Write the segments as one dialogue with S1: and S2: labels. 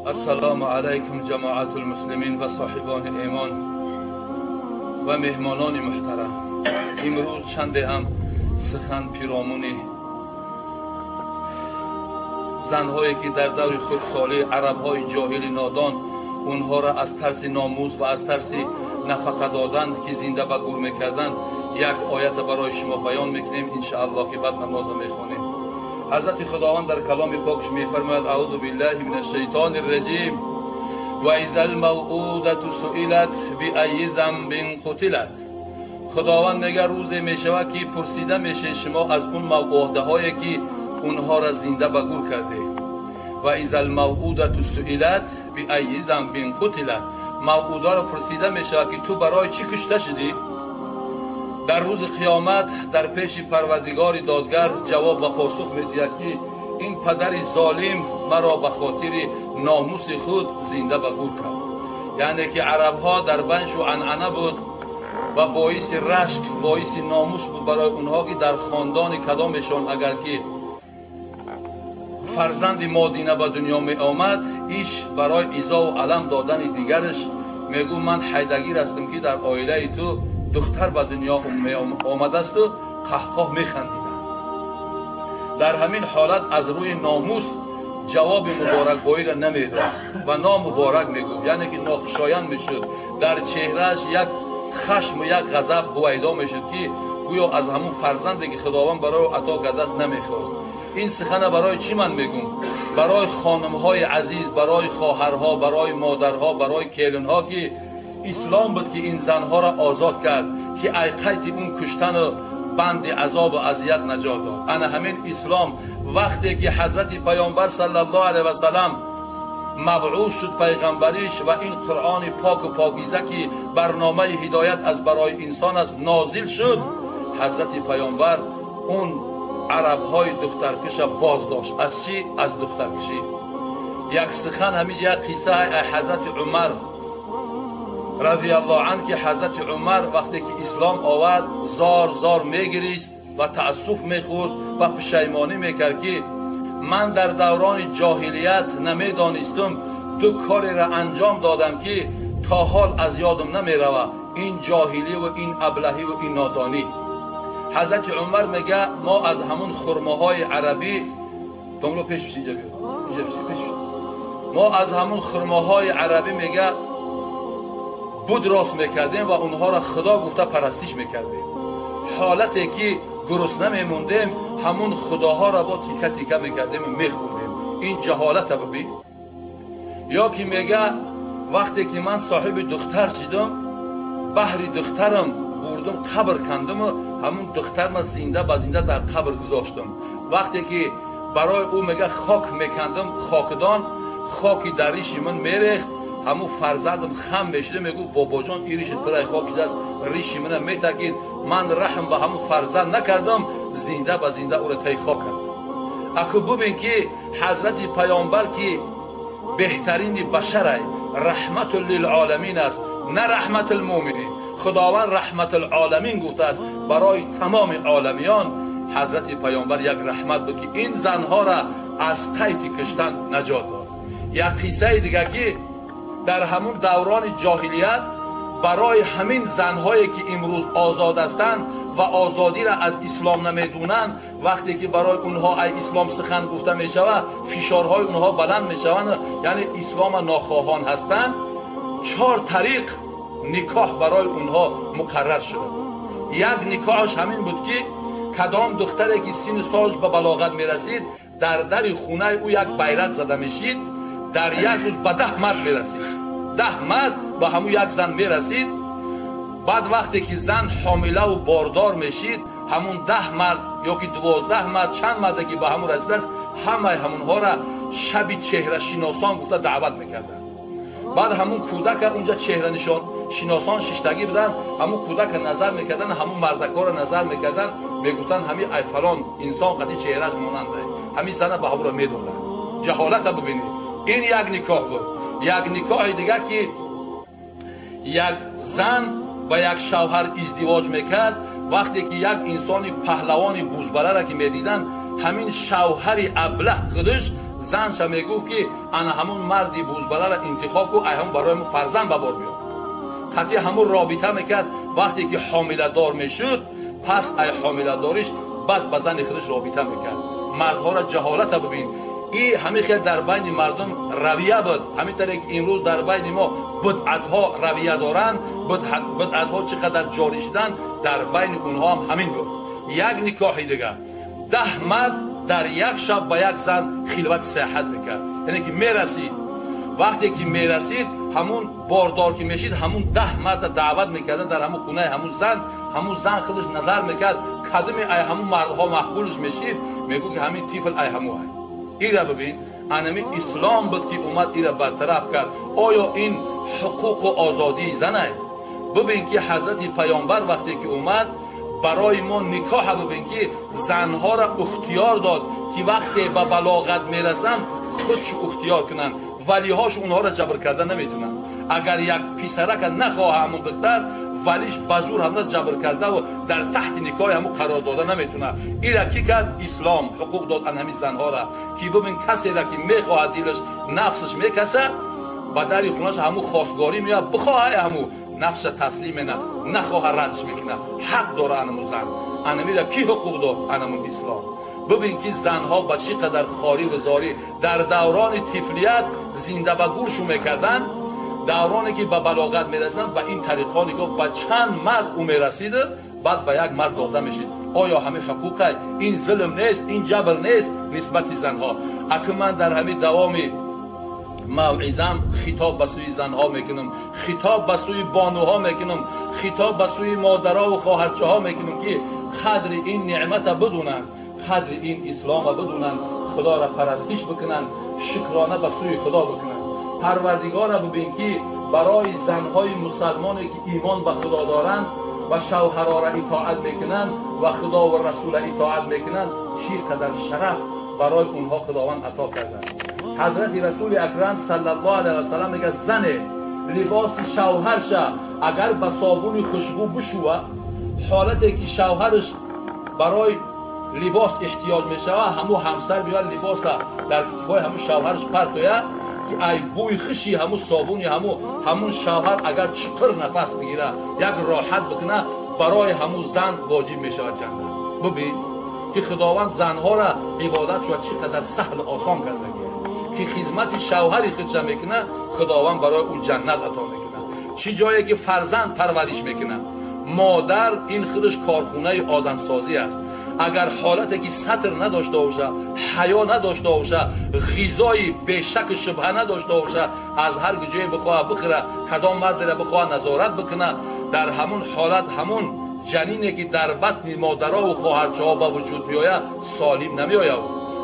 S1: السلام علیکم جماعت المسلمین و صاحبان ایمان و مهمانان محترم. امروز چنده هم سخن پیرامونی زنهایی که در دور خودسالی عربهای جاهل نادان اونها را از ترس ناموس و از ترس نفقه دادن که زنده به گور میکردن یک آیت برای شما بیان میکنیم انشاءالله که بعد نماز میخونیم. حضرت خداوند در کلام پاکش میفرماید اعوذ بالله من الشیطان الرجیم و اذا الموءودة سئلت بأی ذنب قتلت. خداوند میگه روزی میشود که پرسیده میشه شما از اون موعوده هایی که اونها را زنده به گور کرده. و اذا الموءودة سئلت بأی ذنب قتلت. موعوده را پرسیده میشه که تو برای چی کشته شدی؟ در روز قیامت در پیش پروردگار دادگر جواب و پاسخ میدهد که این پدر ظالم مرا به خاطر ناموس خود زنده به گور کرد. یعنی که عرب ها در بنش و عنعنه بود و باعث رشک باعث ناموس بود برای اونها که در خاندان کدامشان اگر که فرزند مادینه به دنیا می آمد ایش برای ایذا و علم دادن دیگرش میگو من حیدگیر هستم که در عائله تو دختر به دنیا آمده است و قهقه میخندیدن. در همین حالت از روی ناموس جواب مبارک بایی را نمیداد و نامبارک میگفت، یعنی که ناخوشایند میشد. در چهرهش یک خشم و یک غضب هویدا میشد که گویا از همون فرزندی که خداوند برای عطا کرده است نمیخواست. این سخن برای چی من میگم؟ برای خانم‌های عزیز، برای خواهرها، برای مادرها، برای کلنها که اسلام بود که این زنها را آزاد کرد که ای قید اون کشتن و بند عذاب و اذیت نجات داد. انا همین اسلام وقتی که حضرت پیامبر صلی الله علیه و سلم مبعوث شد پیغمبریش و این قرآن پاک و پاکیزه که برنامه هدایت از برای انسان است نازل شد، حضرت پیامبر اون عرب‌های دخترکش باز داشت. از چی؟ از دخترکشی. یک سخن همینجا یک قصه حضرت عمر رضی الله عنه که حضرت عمر وقتی که اسلام آورد زار میگریست و تأسف میخورد و پشیمانی میکرد که من در دوران جاهلیت نمیدانستم دو کاری را انجام دادم که تا حال از یادم نمیروه، این جاهلی و این ابلهی و این نادانی. حضرت عمر میگه ما از همون خرماهای عربی دنگلو پیش بشید ما از همون خرماهای عربی میگه بود راست میکردیم و اونها را خدا گفته پرستش میکردیم. حالتی که گرسنه میموندیم همون خداها را با تیکه تیکه میکردیم و میخوردیم. این جهالت ببین. یا که میگه وقتی که من صاحب دختر شدم بهر دخترم بردم قبر کندم و همون دخترم زنده به زنده در قبر گذاشتم. وقتی که برای او میگه خاک میکندم خاکدان خاکی در ریش من میریخت، همون فرزندم خم میشده میگو بابا جان این ریشت برای خاکی دست ریشی من میتکید، من رحم به همون فرزند نکردم زنده به زنده او را تی خاک کردم. اکو ببین که حضرت پیامبر که بهترین بشر رحمت للعالمین است نه رحمت المؤمنین. خداوند رحمت العالمین گفته است برای تمام عالمیان. حضرت پیامبر یک رحمت بود که این زنها را از قید کشتن نجات داد. یک قصه دیگه که در همون دوران جاهلیت برای همین زنهایی که امروز آزاد هستند و آزادی را از اسلام نمیدونند، وقتی که برای اونها ای اسلام سخن گفته میشود فشارهای اونها بلند میشوند، یعنی اسلام ناخواهان هستند. 4 طریق نکاح برای اونها مقرر شده. یک نکاحش همین بود که کدام دختری که سن سالش به بلاغت میرسید در خونه او یک بیرق زده میشید، در یک روز به 10 مرد میرسید، 10 مرد به همون یک زن میرسید. بعد وقتی که زن حامله و باردار میشید همون 10 مرد یا که 12 مرد چند مرد که به همون رسیده است همه همونها را شب چهره شناسان گفته دعوت میکردن. بعد همون کودک اونجا چهره نشان شناسان ششتگی بودن، همون کودک نظر میکردن، همون مردکا را نظر میکردن، میگفتن همین ای فلان انسان قدی چهرهش ماننده، همین زن به همون را میدادن. جهالت ببینید. این یک نکاح بود. یک نکاح دیگه که یک زن با یک شوهر ازدواج میکرد، وقتی که یک انسان پهلوان بوزبره را که میدیدن همین شوهر ابله خودش زنش میگفت که انا همون مردی بوزبله را انتخاب کو، ای هم برای ما فرزند به بار بیار. قطعی همون رابطه میکرد. وقتی که حامله دار میشد، پس ای حامله دارش بعد به زن خودش رابطه میکرد. مردها را جهالت ببین. این همین خیلی در بین مردم رویه بود. همین طریق که امروز در بین ما بدعت ها رویه دارند، بدعت ها چقدر جاری شدن، در بین اونها هم همین بود. یک نکاح دیگه 10 مرد در یک شب با یک زن خلوت صحت میکرد. یعنی که میرسید، وقتی که میرسید همون باردار که میشید همون 10 مرد دعوت میکردن در همون خونه همون زن خودش نظر میکرد کدوم ای همون مردها مقبولش میشید، میگو که همین طفل ای همون های. ایره ببین، انمی اسلام بود که اومد ایره برطرف کرد. آیا این حقوق و آزادی زنه؟ ببین که حضرت پیامبر وقتی که اومد برای ما نکاح، ببین که زنها را اختیار داد که وقتی به بلاغت میرسن خودش اختیار کنن، ولیهاش اونها را جبر کردن نمیتونن. اگر یک پسرک نخواه همون دختر، ولیش بزور هم جبر کرده و در تحت نکاح همون قرار داده نمیتونه. این را کی کرد؟ اسلام حقوق داد ان همین زنها را که ببین کسی را که میخواد دلش نفسش میکسه با در خونش همون خواستگاری میاد، بخواه همون نفسش تسلیم نه، نخواه ردش میکنه. حق داره انمون زن. انمی را کی حقوق داد؟ انمون اسلام. ببین که زنها با چقدر خاری و زاری در دوران طفلیت زنده به گورشو میکردن، دورانی که به بلاغت میرسیدن به این طریقانی که با چند مرد او میرسیده بعد به یک مرد داده میشید. آیا همه حقوقه؟ این ظلم نیست؟ این جبر نیست نسبت زنها؟ اگه من در همین دوام موعظم خطاب به سوی زنها میکنم، خطاب به سوی بانوها میکنم، خطاب به سوی مادرها و خواهرچه ها میکنم که قدر این نعمت بدونن، قدر این اسلام بدونن، خدا را پرستش بکنن، شکرانه به سوی خدا بکنن. پروردگار را ببین که برای زنهای مسلمانی که ایمان به خدا دارند و شوهرها را اطاعت میکنن و خدا و رسول اطاعت میکنن، چقدر شرف برای اونها خداوند عطا کردن. حضرت رسول اکرم صلی الله علیه و سلم میگه زن لباس شوهرش اگر به صابون خوشبو بشوه، حالتی که شوهرش برای لباس احتیاج میشه همو همسر بیاد لباس در کتفای همو شوهرش پرتویه که ای بوی خشی همو صابونی همون شوهر اگر چقر نفس بگیره یک راحت بکنه برای همو زن واجب میشه جنت. ببین که خداوند زنها را عبادت شو چقدر سهل آسان کرده که خدمت شوهری خودش میکنه، خداوند برای اون جنت عطا میکنه. چی جایی که فرزند پرورش میکنه، مادر این خودش کارخونه آدم سازی است. اگر حالتی که ستر نداشته باشه، حیا نداشته باشه، غذای به شک شبهه نداشته باشه، از هر جایی بخواه بخوره، کدام مرد را بخواه نظارت بکنه، در همون حالت همون جنینی که در بطن مادرها و خواهرچه ها به وجود میآید سالم نمیآید،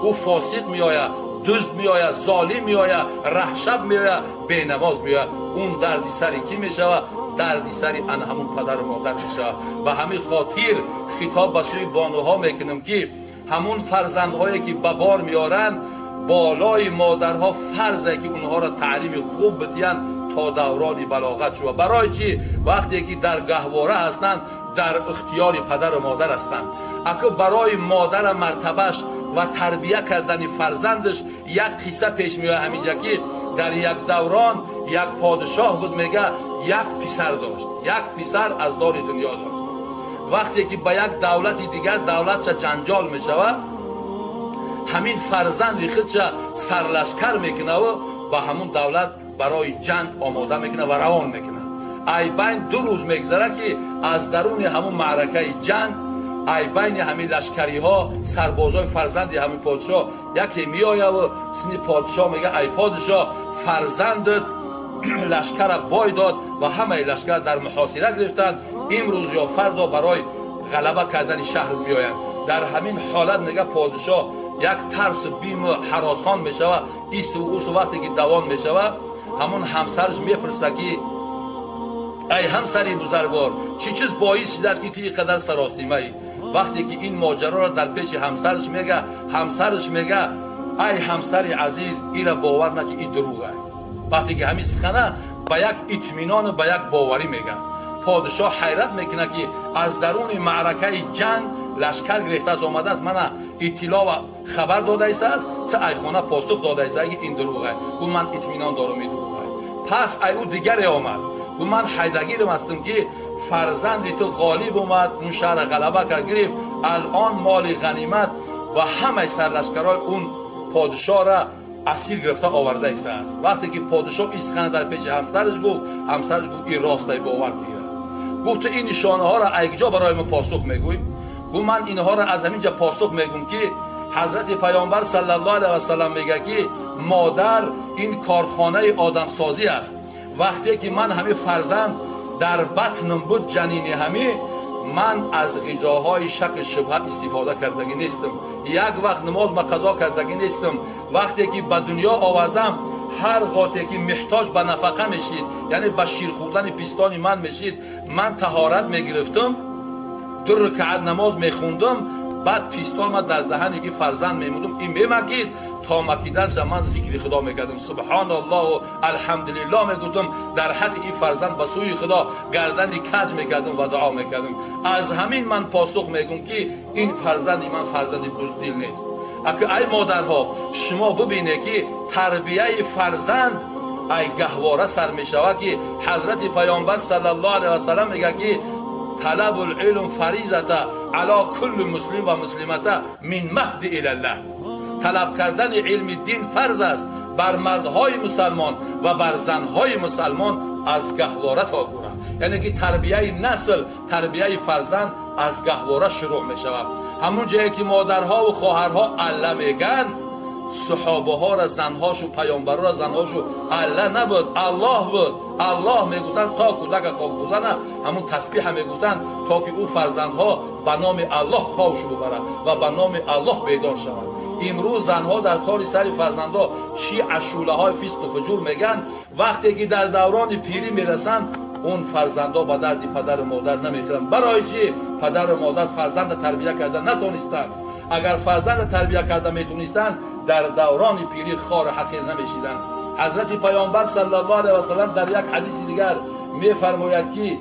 S1: او فاسد میآید، دزد میآید، ظالم میآید، رهشب میآید، بی نماز میآید. اون دردی سری کی میشود؟ دردی سری ان همون پدر و مادر میشود. و همین خاطر خطاب به سوی بانوها میکنم که همون فرزندهایی که به بار میارن بالای مادرها فرضه که اونها را تعلیم خوب بدین تا دوران بلاغت شود. برای چی؟ وقتی که در گهواره هستند در اختیار پدر و مادر هستند. اگه برای مادر مرتبهش و تربیه کردن فرزندش یک قصه پیش میاد همینجا که در یک دوران یک پادشاه بود، میگه یک پسر داشت، یک پسر از دار دنیا داشت. وقتی که به یک دولت دیگر دولتش جنجال میشود، همین فرزند خودش سرلشکر میکنه و با همون دولت برای جنگ آماده میکنه و روان میکنه. ای بین 2 روز میگذره که از درون همون معرکه جنگ ای بین همین لشکری ها سربازای فرزند همین پادشاه یکی میآید و سنی پادشاه میگه ای پادشاه فرزندت لشکر را بای داد و همه لشکر در محاصره گرفتند، امروز یا فردا برای غلبه کردن شهر میآیند. در همین حالت میگه پادشاه یک ترس بیم و هراسان میشود. ایسو وقتی که دوان میشود همون همسرش میپرسه که ای همسری بزرگوار چی چیز باعث شده است که توی قدر سراسیمه ای؟ وقتی که این ماجرا را در پیش همسرش میگه ای همسر عزیز ایرا باور نکن این دروغه. وقتی که همین سخنه با یک اطمینان و با یک باوری میگه، پادشاه حیرت میکنه که از درون معرکه جنگ لشکر گرفته از آمده است، من اطلاع و خبر داده است تا ای خانه پاسخ داده است اگه این دروغه گو من اطمینان دارم این دروغه. پس ای او دیگری آمد گو من حیدرگیرم هستم که فرزند تو غالب اومد اون شهر غلبه کرد گرفت الان مال غنیمت و همه سرلشکرهای اون پادشاه را اسیر گرفته آورده است. وقتی که پادشاه اسخنه در پیش همسرش گفت این راسته باور کرد. گفت این نشانه ها را ایجا برای ما پاسخ میگوییم؟ گفت من اینها را از همینجا پاسخ میگم که حضرت پیامبر صلی الله علیه و سلم میگه که مادر این کارخانه آدمسازی است. وقتی که من همه فرزند در بطنم بود جنین همه من از غذاهای شک شبه استفاده کردگی نیستم. یک وقت نماز ما قضا کردگی نیستم. وقتی که به دنیا آوردم هر قاطعی که محتاج به نفقه میشید یعنی به شیر خوردن پیستان من میشید من طهارت میگرفتم 2 رکعت نماز میخوندم بعد پیستان ما در دهن این فرزند میموندم این میمکید تا مکیدنش من ذکر خدا میکردم سبحان الله و الحمدلله میگفتم در حق این فرزند به سوی خدا گردن کج میکردم و دعا میکردم. از همین من پاسخ میگم که این فرزند من فرزند بزدل نیست. اگه ای مادرها شما ببینید که تربیه فرزند ای گهواره سر میشود که حضرت پیامبر صلی الله علیه و سلم میگه که طلب العلم فریضه علی کل مسلم و مسلمه من مهد الی الله. طلب کردن علم دین فرض است بر مردهای مسلمان و بر زنهای مسلمان از گهواره تا گوره. یعنی که تربیه نسل تربیه فرزند از گهواره شروع می شود. همون جایی که مادرها و خواهرها الله میگن صحابه ها را زنهاشو پیامبر را زنهاشو الله نبود الله بود. الله میگفتن تا کودک خواب بودن همون تسبیح میگفتن تا که او فرزندها به نام الله خوابش ببرد و به نام الله بیدار شود. امروز زنها در تار سر فرزندها چی عشوله های فسق و فجور میگن. وقتی که در دوران پیری میرسند اون فرزندها به درد پدر و مادر نمیخورند. برای چی؟ پدر و مادر فرزند تربیت کردن نتونستند. اگر فرزند تربیت کرده میتونستند در دوران پیری خار حقیر نمیشیدند. حضرت پیامبر صلی الله علیه و سلم در یک حدیث دیگر میفرماید که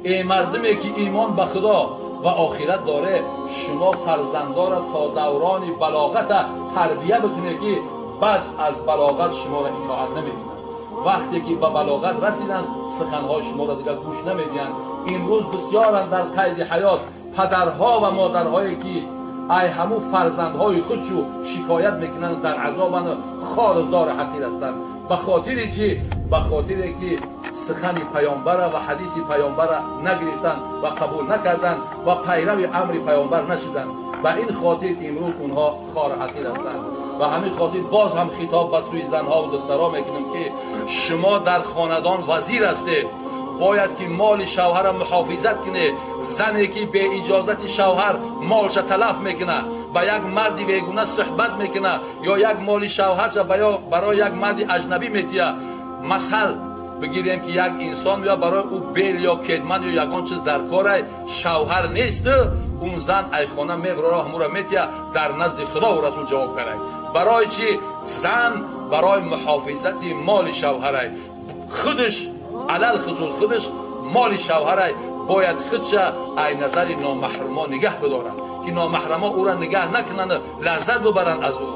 S1: ای مردمی که ایمان به خدا و آخرت داره شما فرزندا را تا دوران بلاغت تربیت بکنید که بعد از بلاغت شما را اطاعت نمیدید. وقتی که به بلاغت رسیدن سخنهای شما را دیگر گوش نمیدین. امروز بسیار در قید حیات پدرها و مادرهایی که ای همو فرزندهای خودشو شکایت میکنند در عذابند خار زار حقیر هستند. به خاطر چی؟ به خاطر که سخن پیامبر و حدیث پیامبر نگرفتن و قبول نکردن و پیرو امر پیامبر نشدن. به این خاطر امروز اونها خار حقیر هستند. و همین خاطر باز هم خطاب به سوی زنها و دخترها میکنم که شما در خاندان وزیر هستید. باید که مال شوهر را محافظت کنه. زنی که به اجازت شوهر مالش تلف میکنه با یک مردی بیگونه صحبت میکنه یا یک مال شوهرش برای یک مرد اجنبی میتیه. مثل بگیریم که یک انسان یا برای او بیل یا کدمن یا یگان چیز در کار شوهر نیست اون زن ای خانه میبره همو را میتیه در نزد خدا و رسول جواب کنه. برای چی؟ زن برای محافظت مال شوهر خودش علل خصوص خودش مال شوهر باید خودش ای نظر نامحرما نگه بدارن که نامحرما او را نگه نکنن لذت ببرن از او.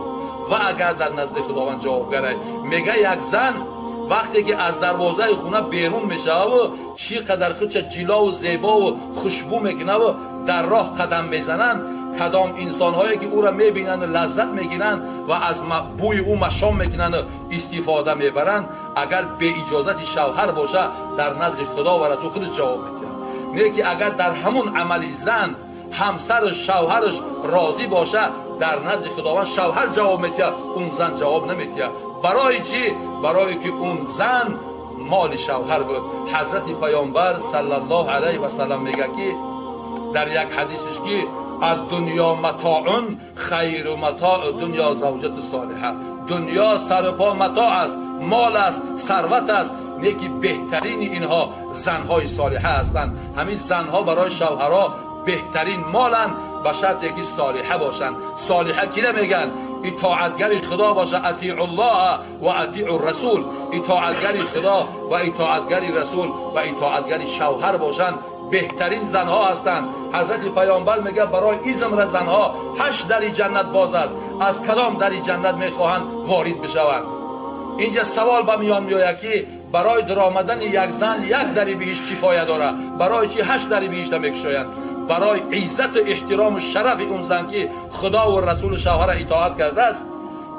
S1: و اگر در نزد خداوند جوابگره میگه یک زن وقتی که از دروازه خونه بیرون میشه و چقدر خودش جلا و زیبا و خوشبو میکنه و در راه قدم میزنن کدام انسان هایی که او را میبینن لذت میگیرن و از بوی او مشام میکنن و استفاده میبرن اگر به اجازت شوهر باشه در نزد خدا و رسول خودش جواب میده. نه که اگر در همون عملی زن همسرش شوهرش راضی باشه در نزد خداوند شوهر جواب میده اون زن جواب نمیده. برای چی؟ برای که اون زن مال شوهر بود. حضرت پیامبر صلی الله علیه و سلم میگه که در یک حدیثش که الدنیا متاع خیر متاع دنیا زوجت صالحه. دنیا سر پا متاع است، مال است، ثروت است، نیکی بهترین اینها زنهای صالحه هستند. همین زنها برای شوهرها بهترین مالند به شرطی که صالحه باشند. صالحه کی میگن؟ اطاعتگری خدا باشه، اطیع الله و اطیع الرسول. اطاعتگری خدا و اطاعتگری رسول و اطاعتگری شوهر باشند. بهترین زنها هستند. حضرت پیامبر میگه برای این زمره زنها 8 در جنت باز است، از کدام در جنت میخواهند وارد بشوند. اینجا سوال به میان میآید که برای درآمدن یک زن یک در بهشت کفایت داره، برای چی 8 در بهشت میگشایند؟ برای عزت و احترام و شرف اون زن که خدا و رسول شوهر اطاعت کرده است.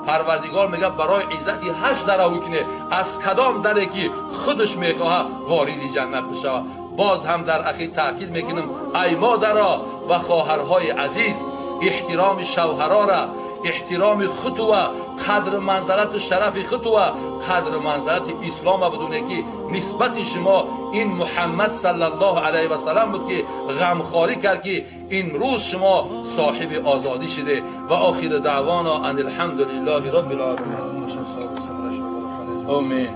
S1: پروردگار میگه برای عزت 8 در او کنه، از کدام دری که خودش میخواه وارد جنت بشه. باز هم در اخیر تاکید میکنم ای مادرها و خواهرهای عزیز، احترام شوهرها را، احترام خود و قدر منزلت و شرف خود و قدر منزلت اسلام بدونه که نسبت شما این محمد صلی الله علیه و سلم بود که غمخواری کرد که این روز شما صاحب آزادی شده. و آخر دعوانا ان الحمد لله رب العالمین. آمین.